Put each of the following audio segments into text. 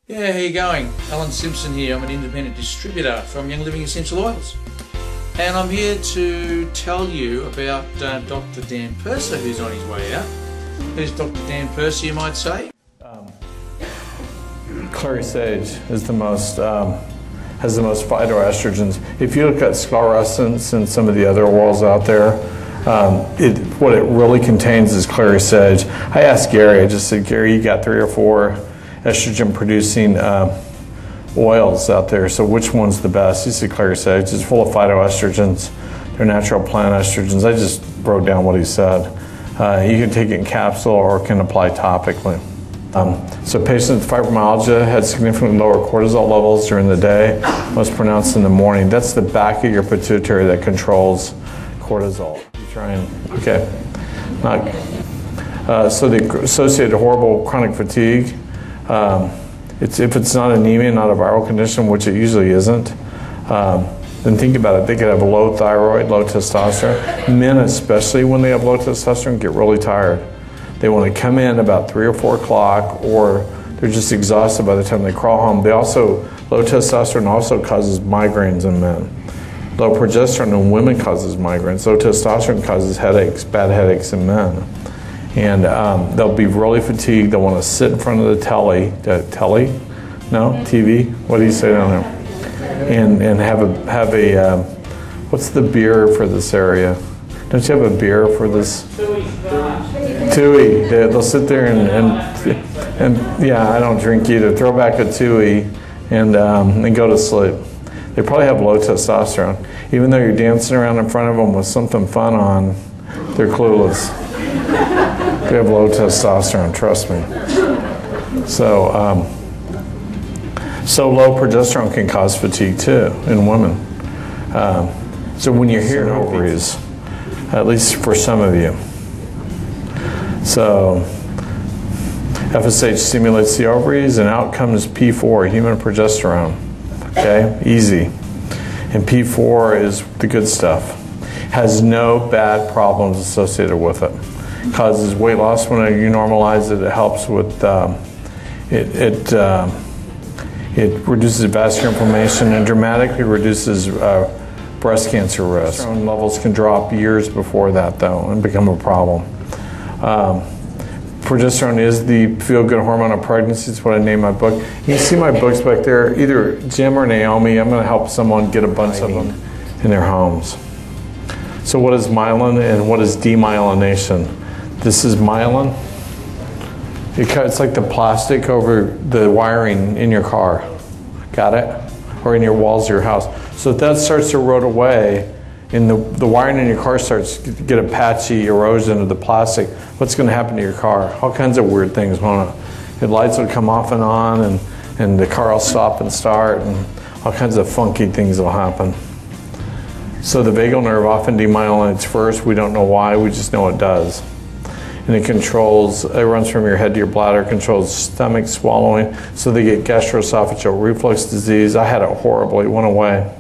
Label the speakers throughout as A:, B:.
A: Yeah, how you going? Alan Simpson here. I'm an independent distributor from Young Living Essential Oils. And I'm here to tell you about Dr. Dan Purser, who's on his way out. Who's Dr. Dan Purser, you might say?
B: Clary sage is the most, has the most phytoestrogens. If you look at sclerescence and some of the other oils out there, what it really contains is clary sage. I asked Gary, I just said, Gary, you got 3 or 4 estrogen producing oils out there, so which one's the best? He said clary sage. It's full of phytoestrogens. They're natural plant estrogens. I just wrote down what he said. You can take it in capsule or can apply topically. So patients with fibromyalgia had significantly lower cortisol levels during the day, most pronounced in the morning. That's the back of your pituitary that controls cortisol. You try and, okay. So the associated horrible chronic fatigue, if it's not anemia, not a viral condition, which it usually isn't, then think about it. They could have low thyroid, low testosterone. Men, especially when they have low testosterone, get really tired. They want to come in about 3 or 4 o'clock, or they're just exhausted by the time they crawl home. Low testosterone also causes migraines in men. Low progesterone in women causes migraines. Low testosterone causes headaches, bad headaches in men. And they'll be really fatigued. They'll want to sit in front of the TV? What do you say down there? And have a what's the beer for this area? Don't you have a beer for this? Tui. They'll sit there and yeah, I don't drink either. Throw back a Tui and go to sleep. They probably have low testosterone. Even though you're dancing around in front of them with something fun on, they're clueless. They have low testosterone, trust me. So low progesterone can cause fatigue too in women. So when you're hearing ovaries, at least for some of you. So FSH stimulates the ovaries and out comes P4, human progesterone. Okay, easy. And P4 is the good stuff. Has no bad problems associated with it. Causes weight loss when you normalize it. It helps with it reduces vascular inflammation and dramatically reduces breast cancer risk. Progesterone levels can drop years before that though and become a problem. Progesterone is the feel-good hormone of pregnancy. It's what I named my book. You see my books back there, either Jim or Naomi. I'm going to help someone get a bunch of them in their homes. So what is myelin and what is demyelination? This is myelin. It's like the plastic over the wiring in your car. Got it? Or in your walls of your house. So if that starts to erode away, and the wiring in your car starts to get a patchy erosion of the plastic, what's going to happen to your car? All kinds of weird things. The lights will come off and on, and the car will stop and start, and all kinds of funky things will happen. So the vagal nerve often demyelinates first. We don't know why, we just know it does. And it runs from your head to your bladder, controls stomach swallowing, so they get gastroesophageal reflux disease. I had it horribly, it went away.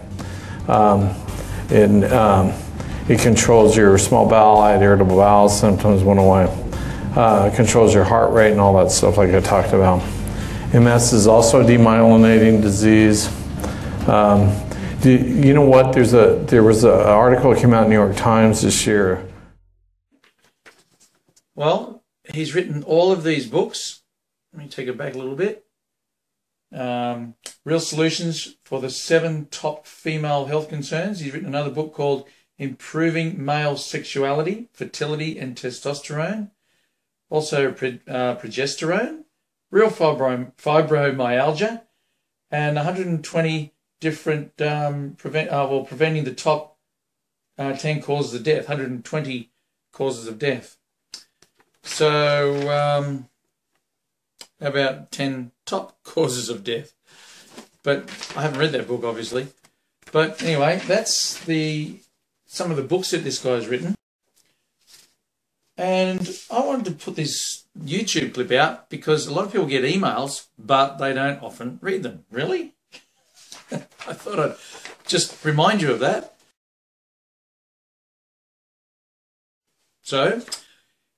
B: It controls your small bowel, I had irritable bowel symptoms, went away. It controls your heart rate and all that stuff like I talked about. MS is also a demyelinating disease. You know what, there was an article that came out in the New York Times this year.
A: Well, he's written all of these books. Let me take it back a little bit. Real Solutions for the 7 Top Female Health Concerns. He's written another book called Improving Male Sexuality, Fertility and Testosterone. Also progesterone, real fibromyalgia, and 120 different, preventing the top 10 causes of death, 120 causes of death. So, about 10 top causes of death. But I haven't read that book, obviously. But anyway, that's some of the books that this guy's written. And I wanted to put this YouTube clip out because a lot of people get emails, but they don't often read them. Really? I thought I'd just remind you of that. So,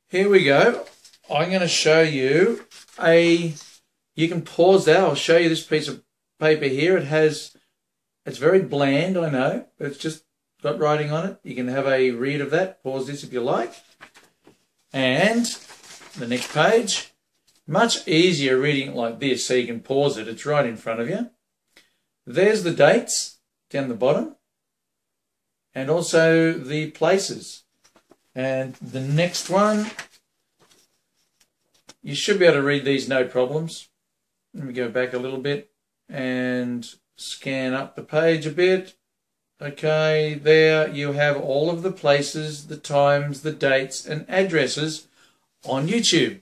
A: here we go. I'm going to show you a You can pause that. I'll show you this piece of paper here. It's very bland, I know, but it's just got writing on it. You can have a read of that. Pause this if you like. And the next page, much easier reading it like this, so you can pause it. It's right in front of you. There's the dates down the bottom, and also the places. And the next one, you should be able to read these no problems. Let me go back a little bit and scan up the page a bit. Okay, there you have all of the places, the times, the dates and addresses on YouTube.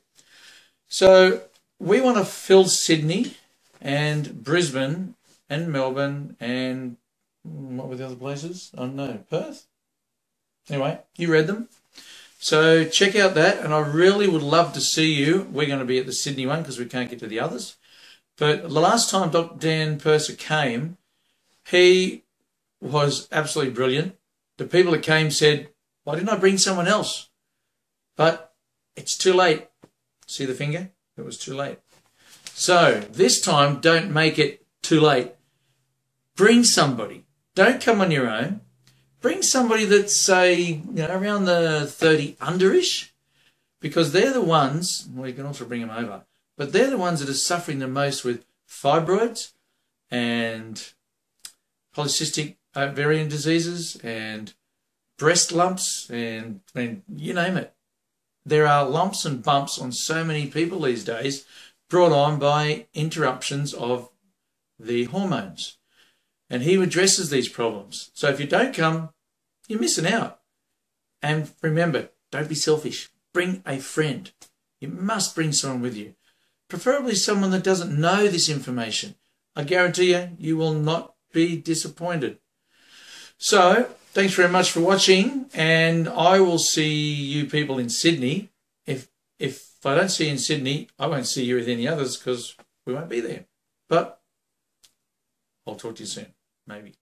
A: So we want to fill Sydney and Brisbane and Melbourne and what were the other places? I don't know, Perth? Anyway, you read them. So check out that, and I really would love to see you. We're going to be at the Sydney one because we can't get to the others. But the last time Dr. Dan Purser came, he was absolutely brilliant. The people that came said, why didn't I bring someone else? But it's too late. See the finger? It was too late. So this time, don't make it too late. Bring somebody. Don't come on your own. Bring somebody that's, say, around the 30 under-ish, because they're the ones, well, you can also bring them over, but they're the ones that are suffering the most with fibroids and polycystic ovarian diseases and breast lumps and you name it. There are lumps and bumps on so many people these days brought on by interruptions of the hormones. And he addresses these problems. So if you don't come, you're missing out. And remember, don't be selfish. Bring a friend. You must bring someone with you. Preferably someone that doesn't know this information. I guarantee you, you will not be disappointed. So, thanks very much for watching, and I will see you people in Sydney. If I don't see you in Sydney, I won't see you with any others because we won't be there. But I'll talk to you soon, maybe.